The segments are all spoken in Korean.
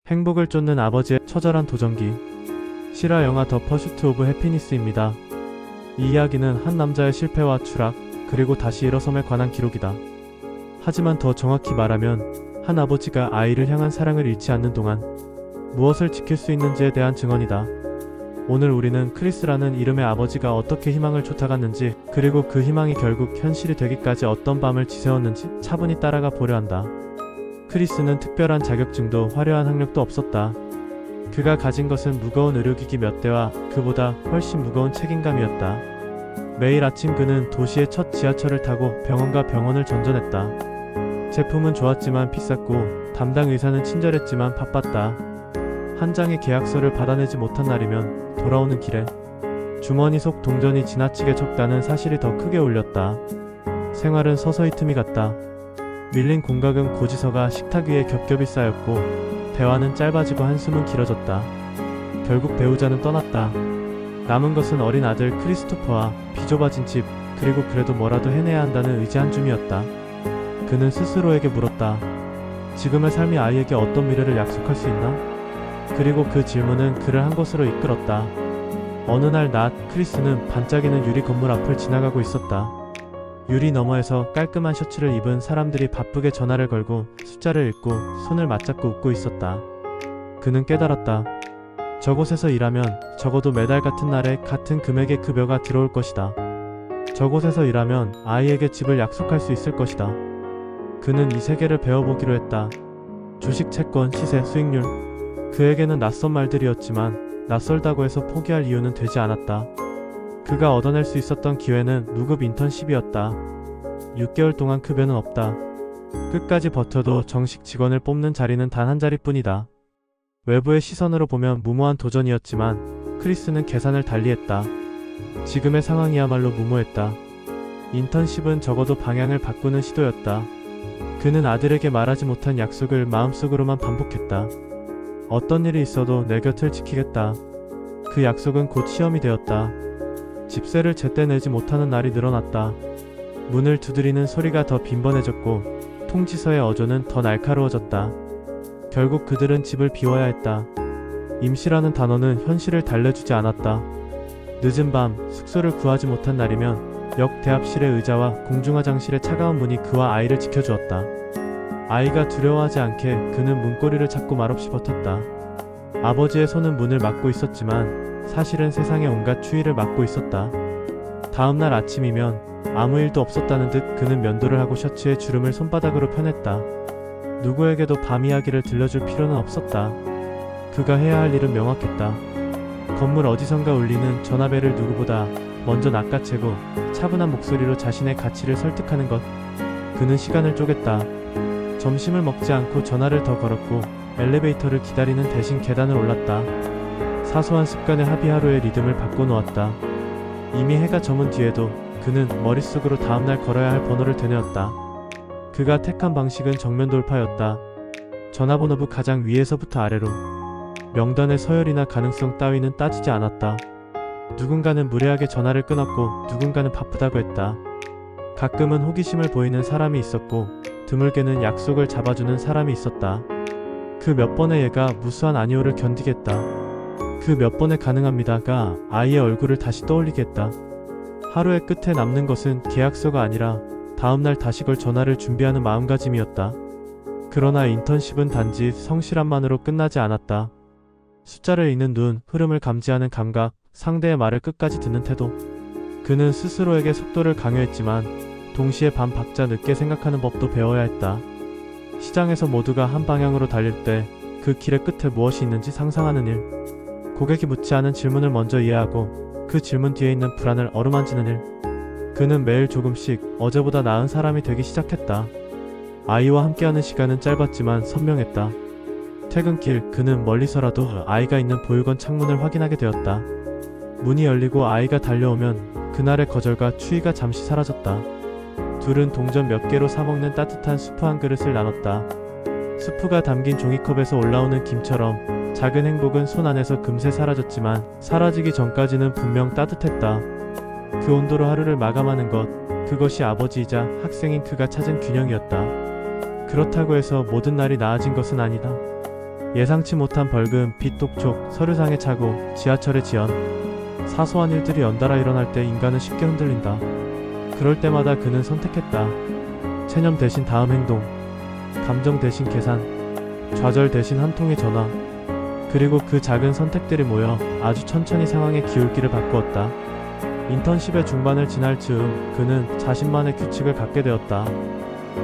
행복을 쫓는 아버지의 처절한 도전기. 실화 영화 더 퍼슈트 오브 해피니스입니다. 이 이야기는 한 남자의 실패와 추락, 그리고 다시 일어섬에 관한 기록이다. 하지만 더 정확히 말하면 한 아버지가 아이를 향한 사랑을 잃지 않는 동안 무엇을 지킬 수 있는지에 대한 증언이다. 오늘 우리는 크리스라는 이름의 아버지가 어떻게 희망을 쫓아갔는지, 그리고 그 희망이 결국 현실이 되기까지 어떤 밤을 지새웠는지 차분히 따라가 보려 한다. 크리스는 특별한 자격증도 화려한 학력도 없었다. 그가 가진 것은 무거운 의료기기 몇 대와 그보다 훨씬 무거운 책임감이었다. 매일 아침 그는 도시의 첫 지하철을 타고 병원과 병원을 전전했다. 제품은 좋았지만 비쌌고 담당 의사는 친절했지만 바빴다. 한 장의 계약서를 받아내지 못한 날이면 돌아오는 길에 주머니 속 동전이 지나치게 적다는 사실이 더 크게 울렸다. 생활은 서서히 틈이 갔다. 밀린 공각은 고지서가 식탁 위에 겹겹이 쌓였고 대화는 짧아지고 한숨은 길어졌다. 결국 배우자는 떠났다. 남은 것은 어린 아들 크리스토퍼와 비좁아진 집, 그리고 그래도 뭐라도 해내야 한다는 의지 한 줌이었다. 그는 스스로에게 물었다. 지금의 삶이 아이에게 어떤 미래를 약속할 수 있나? 그리고 그 질문은 그를 한 곳으로 이끌었다. 어느 날 낮, 크리스는 반짝이는 유리 건물 앞을 지나가고 있었다. 유리 너머에서 깔끔한 셔츠를 입은 사람들이 바쁘게 전화를 걸고 숫자를 읽고 손을 맞잡고 웃고 있었다. 그는 깨달았다. 저곳에서 일하면 적어도 매달 같은 날에 같은 금액의 급여가 들어올 것이다. 저곳에서 일하면 아이에게 집을 약속할 수 있을 것이다. 그는 이 세계를 배워보기로 했다. 주식, 채권, 시세, 수익률. 그에게는 낯선 말들이었지만 낯설다고 해서 포기할 이유는 되지 않았다. 그가 얻어낼 수 있었던 기회는 무급 인턴십이었다. 6개월 동안 급여는 없다. 끝까지 버텨도 정식 직원을 뽑는 자리는 단 한 자리뿐이다. 외부의 시선으로 보면 무모한 도전이었지만 크리스는 계산을 달리했다. 지금의 상황이야말로 무모했다. 인턴십은 적어도 방향을 바꾸는 시도였다. 그는 아들에게 말하지 못한 약속을 마음속으로만 반복했다. 어떤 일이 있어도 내 곁을 지키겠다. 그 약속은 곧 시험이 되었다. 집세를 제때 내지 못하는 날이 늘어났다. 문을 두드리는 소리가 더 빈번해졌고 통지서의 어조는 더 날카로워졌다. 결국 그들은 집을 비워야 했다. 임시라는 단어는 현실을 달래주지 않았다. 늦은 밤 숙소를 구하지 못한 날이면 역 대합실의 의자와 공중화장실의 차가운 문이 그와 아이를 지켜주었다. 아이가 두려워하지 않게 그는 문고리를 잡고 말없이 버텼다. 아버지의 손은 문을 막고 있었지만 사실은 세상의 온갖 추위를 막고 있었다. 다음날 아침이면 아무 일도 없었다는 듯 그는 면도를 하고 셔츠에 주름을 손바닥으로 펴냈다. 누구에게도 밤 이야기를 들려줄 필요는 없었다. 그가 해야 할 일은 명확했다. 건물 어디선가 울리는 전화벨을 누구보다 먼저 낚아채고 차분한 목소리로 자신의 가치를 설득하는 것. 그는 시간을 쪼갰다. 점심을 먹지 않고 전화를 더 걸었고 엘리베이터를 기다리는 대신 계단을 올랐다. 사소한 습관의 합이 하루의 리듬을 바꿔놓았다. 이미 해가 저문 뒤에도 그는 머릿속으로 다음날 걸어야 할 번호를 되뇌었다. 그가 택한 방식은 정면 돌파였다. 전화번호부 가장 위에서부터 아래로. 명단의 서열이나 가능성 따위는 따지지 않았다. 누군가는 무례하게 전화를 끊었고 누군가는 바쁘다고 했다. 가끔은 호기심을 보이는 사람이 있었고 드물게는 약속을 잡아주는 사람이 있었다. 그 몇 번의 예가 무수한 아니오를 견디겠다. 그 몇 번의 가능합니다가 아이의 얼굴을 다시 떠올리게 했다. 하루의 끝에 남는 것은 계약서가 아니라 다음날 다시 걸 전화를 준비하는 마음가짐이었다. 그러나 인턴십은 단지 성실함만으로 끝나지 않았다. 숫자를 읽는 눈, 흐름을 감지하는 감각, 상대의 말을 끝까지 듣는 태도. 그는 스스로에게 속도를 강요했지만 동시에 반 박자 늦게 생각하는 법도 배워야 했다. 시장에서 모두가 한 방향으로 달릴 때 그 길의 끝에 무엇이 있는지 상상하는 일. 고객이 묻지 않은 질문을 먼저 이해하고 그 질문 뒤에 있는 불안을 어루만지는 일. 그는 매일 조금씩 어제보다 나은 사람이 되기 시작했다. 아이와 함께하는 시간은 짧았지만 선명했다. 퇴근길 그는 멀리서라도 아이가 있는 보육원 창문을 확인하게 되었다. 문이 열리고 아이가 달려오면 그날의 거절과 추위가 잠시 사라졌다. 둘은 동전 몇 개로 사먹는 따뜻한 수프 한 그릇을 나눴다. 수프가 담긴 종이컵에서 올라오는 김처럼 작은 행복은 손 안에서 금세 사라졌지만 사라지기 전까지는 분명 따뜻했다. 그 온도로 하루를 마감하는 것, 그것이 아버지이자 학생인 그가 찾은 균형이었다. 그렇다고 해서 모든 날이 나아진 것은 아니다. 예상치 못한 벌금, 빚 독촉, 서류상의 착오, 지하철의 지연. 사소한 일들이 연달아 일어날 때 인간은 쉽게 흔들린다. 그럴 때마다 그는 선택했다. 체념 대신 다음 행동, 감정 대신 계산, 좌절 대신 한 통의 전화. 그리고 그 작은 선택들이 모여 아주 천천히 상황의 기울기를 바꾸었다. 인턴십의 중반을 지날 즈음 그는 자신만의 규칙을 갖게 되었다.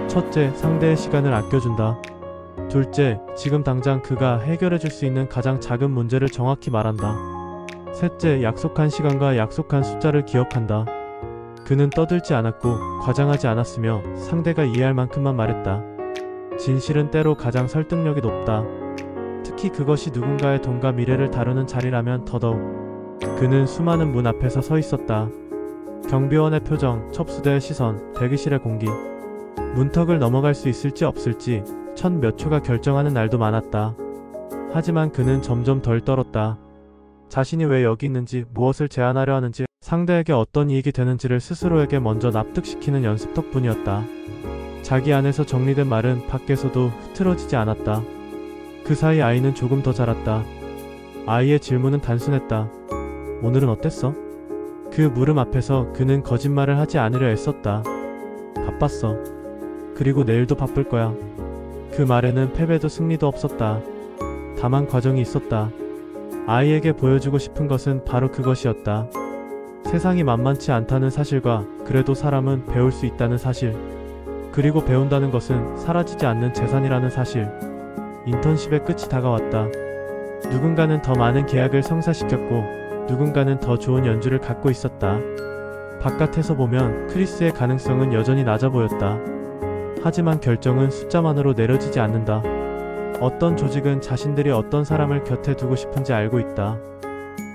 첫째, 상대의 시간을 아껴준다. 둘째, 지금 당장 그가 해결해줄 수 있는 가장 작은 문제를 정확히 말한다. 셋째, 약속한 시간과 약속한 숫자를 기억한다. 그는 떠들지 않았고 과장하지 않았으며 상대가 이해할 만큼만 말했다. 진실은 때로 가장 설득력이 높다. 특히 그것이 누군가의 돈과 미래를 다루는 자리라면 더더욱. 그는 수많은 문 앞에서 서 있었다. 경비원의 표정, 첩수대의 시선, 대기실의 공기. 문턱을 넘어갈 수 있을지 없을지 천 몇 초가 결정하는 날도 많았다. 하지만 그는 점점 덜 떨었다. 자신이 왜 여기 있는지, 무엇을 제안하려 하는지, 상대에게 어떤 이익이 되는지를 스스로에게 먼저 납득시키는 연습 덕분이었다. 자기 안에서 정리된 말은 밖에서도 흐트러지지 않았다. 그 사이 아이는 조금 더 자랐다. 아이의 질문은 단순했다. 오늘은 어땠어? 그 물음 앞에서 그는 거짓말을 하지 않으려 애썼다. 바빴어. 그리고 내일도 바쁠 거야. 그 말에는 패배도 승리도 없었다. 다만 과정이 있었다. 아이에게 보여주고 싶은 것은 바로 그것이었다. 세상이 만만치 않다는 사실과 그래도 사람은 배울 수 있다는 사실. 그리고 배운다는 것은 사라지지 않는 재산이라는 사실. 인턴십의 끝이 다가왔다. 누군가는 더 많은 계약을 성사시켰고 누군가는 더 좋은 연주를 갖고 있었다. 바깥에서 보면 크리스의 가능성은 여전히 낮아 보였다. 하지만 결정은 숫자만으로 내려지지 않는다. 어떤 조직은 자신들이 어떤 사람을 곁에 두고 싶은지 알고 있다.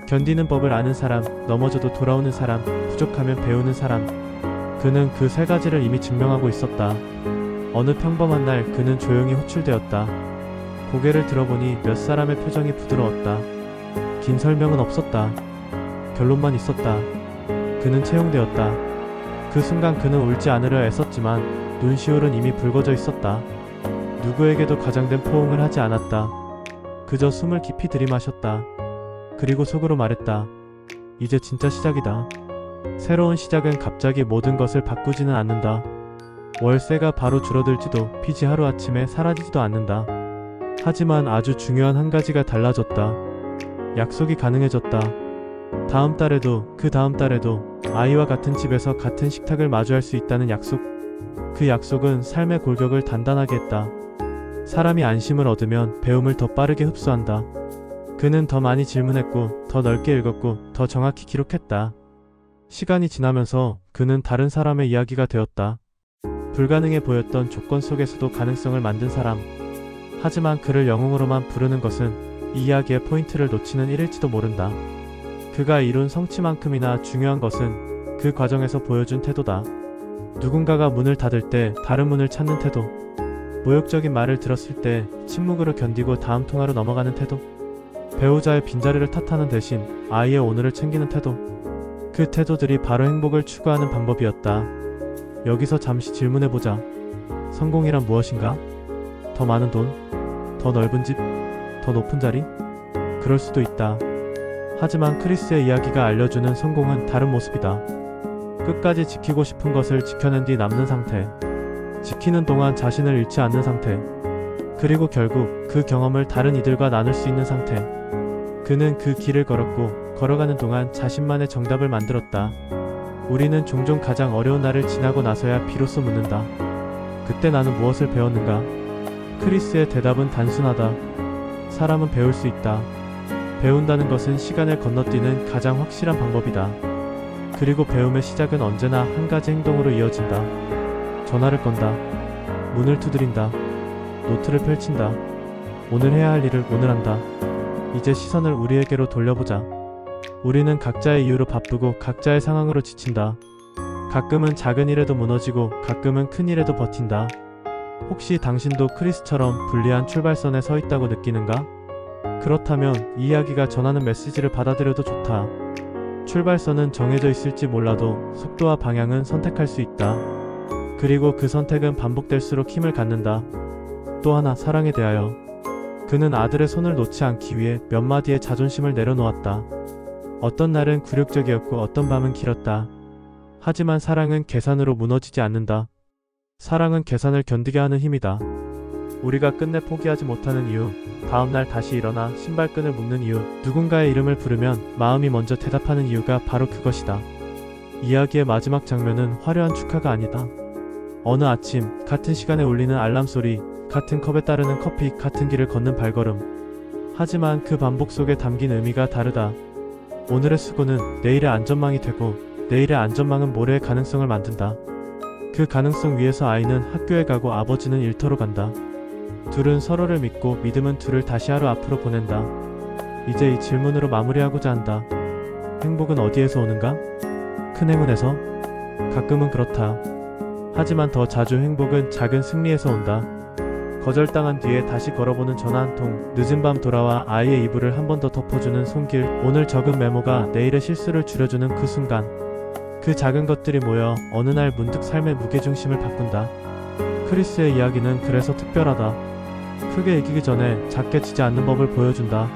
견디는 법을 아는 사람, 넘어져도 돌아오는 사람, 부족하면 배우는 사람. 그는 그 세 가지를 이미 증명하고 있었다. 어느 평범한 날 그는 조용히 호출되었다. 고개를 들어보니 몇 사람의 표정이 부드러웠다. 긴 설명은 없었다. 결론만 있었다. 그는 채용되었다. 그 순간 그는 울지 않으려 애썼지만 눈시울은 이미 붉어져 있었다. 누구에게도 과장된 포옹을 하지 않았다. 그저 숨을 깊이 들이마셨다. 그리고 속으로 말했다. 이제 진짜 시작이다. 새로운 시작은 갑자기 모든 것을 바꾸지는 않는다. 월세가 바로 줄어들지도 빚이 하루아침에 사라지지도 않는다. 하지만 아주 중요한 한 가지가 달라졌다. 약속이 가능해졌다. 다음 달에도 그 다음 달에도 아이와 같은 집에서 같은 식탁을 마주할 수 있다는 약속. 그 약속은 삶의 골격을 단단하게 했다. 사람이 안심을 얻으면 배움을 더 빠르게 흡수한다. 그는 더 많이 질문했고 더 넓게 읽었고 더 정확히 기록했다. 시간이 지나면서 그는 다른 사람의 이야기가 되었다. 불가능해 보였던 조건 속에서도 가능성을 만든 사람. 하지만 그를 영웅으로만 부르는 것은 이 이야기의 포인트를 놓치는 일일지도 모른다. 그가 이룬 성취만큼이나 중요한 것은 그 과정에서 보여준 태도다. 누군가가 문을 닫을 때 다른 문을 찾는 태도. 모욕적인 말을 들었을 때 침묵으로 견디고 다음 통화로 넘어가는 태도. 배우자의 빈자리를 탓하는 대신 아이의 오늘을 챙기는 태도. 그 태도들이 바로 행복을 추구하는 방법이었다. 여기서 잠시 질문해보자. 성공이란 무엇인가? 더 많은 돈? 더 넓은 집? 더 높은 자리? 그럴 수도 있다. 하지만 크리스의 이야기가 알려주는 성공은 다른 모습이다. 끝까지 지키고 싶은 것을 지켜낸 뒤 남는 상태. 지키는 동안 자신을 잃지 않는 상태. 그리고 결국 그 경험을 다른 이들과 나눌 수 있는 상태. 그는 그 길을 걸었고 걸어가는 동안 자신만의 정답을 만들었다. 우리는 종종 가장 어려운 날을 지나고 나서야 비로소 묻는다. 그때 나는 무엇을 배웠는가? 크리스의 대답은 단순하다. 사람은 배울 수 있다. 배운다는 것은 시간을 건너뛰는 가장 확실한 방법이다. 그리고 배움의 시작은 언제나 한 가지 행동으로 이어진다. 전화를 건다. 문을 두드린다. 노트를 펼친다. 오늘 해야 할 일을 오늘 한다. 이제 시선을 우리에게로 돌려보자. 우리는 각자의 이유로 바쁘고 각자의 상황으로 지친다. 가끔은 작은 일에도 무너지고 가끔은 큰 일에도 버틴다. 혹시 당신도 크리스처럼 불리한 출발선에 서 있다고 느끼는가? 그렇다면 이 이야기가 전하는 메시지를 받아들여도 좋다. 출발선은 정해져 있을지 몰라도 속도와 방향은 선택할 수 있다. 그리고 그 선택은 반복될수록 힘을 갖는다. 또 하나, 사랑에 대하여. 그는 아들의 손을 놓지 않기 위해 몇 마디의 자존심을 내려놓았다. 어떤 날은 굴욕적이었고 어떤 밤은 길었다. 하지만 사랑은 계산으로 무너지지 않는다. 사랑은 계산을 견디게 하는 힘이다. 우리가 끝내 포기하지 못하는 이유, 다음날 다시 일어나 신발끈을 묶는 이유, 누군가의 이름을 부르면 마음이 먼저 대답하는 이유가 바로 그것이다. 이야기의 마지막 장면은 화려한 축하가 아니다. 어느 아침, 같은 시간에 울리는 알람 소리, 같은 컵에 따르는 커피, 같은 길을 걷는 발걸음. 하지만 그 반복 속에 담긴 의미가 다르다. 오늘의 수고는 내일의 안전망이 되고, 내일의 안전망은 모레의 가능성을 만든다. 그 가능성 위에서 아이는 학교에 가고 아버지는 일터로 간다. 둘은 서로를 믿고 믿음은 둘을 다시 하루 앞으로 보낸다. 이제 이 질문으로 마무리하고자 한다. 행복은 어디에서 오는가? 큰 행운에서? 가끔은 그렇다. 하지만 더 자주 행복은 작은 승리에서 온다. 거절당한 뒤에 다시 걸어보는 전화 한 통, 늦은 밤 돌아와 아이의 이불을 한 번 더 덮어주는 손길, 오늘 적은 메모가 내일의 실수를 줄여주는 그 순간. 그 작은 것들이 모여 어느 날 문득 삶의 무게중심을 바꾼다. 크리스의 이야기는 그래서 특별하다. 크게 이기기 전에 작게 지지 않는 법을 보여준다.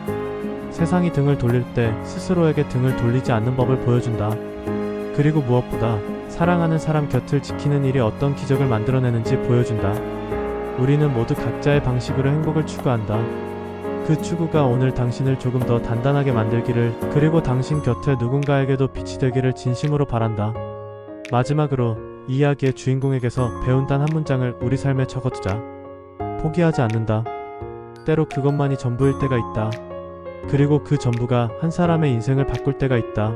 세상이 등을 돌릴 때 스스로에게 등을 돌리지 않는 법을 보여준다. 그리고 무엇보다 사랑하는 사람 곁을 지키는 일이 어떤 기적을 만들어내는지 보여준다. 우리는 모두 각자의 방식으로 행복을 추구한다. 그 추구가 오늘 당신을 조금 더 단단하게 만들기를, 그리고 당신 곁에 누군가에게도 빛이 되기를 진심으로 바란다. 마지막으로 이 이야기의 주인공에게서 배운 단 한 문장을 우리 삶에 적어두자. 포기하지 않는다. 때로 그것만이 전부일 때가 있다. 그리고 그 전부가 한 사람의 인생을 바꿀 때가 있다.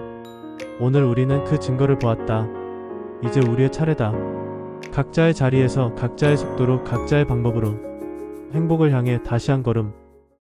오늘 우리는 그 증거를 보았다. 이제 우리의 차례다. 각자의 자리에서 각자의 속도로 각자의 방법으로 행복을 향해 다시 한 걸음.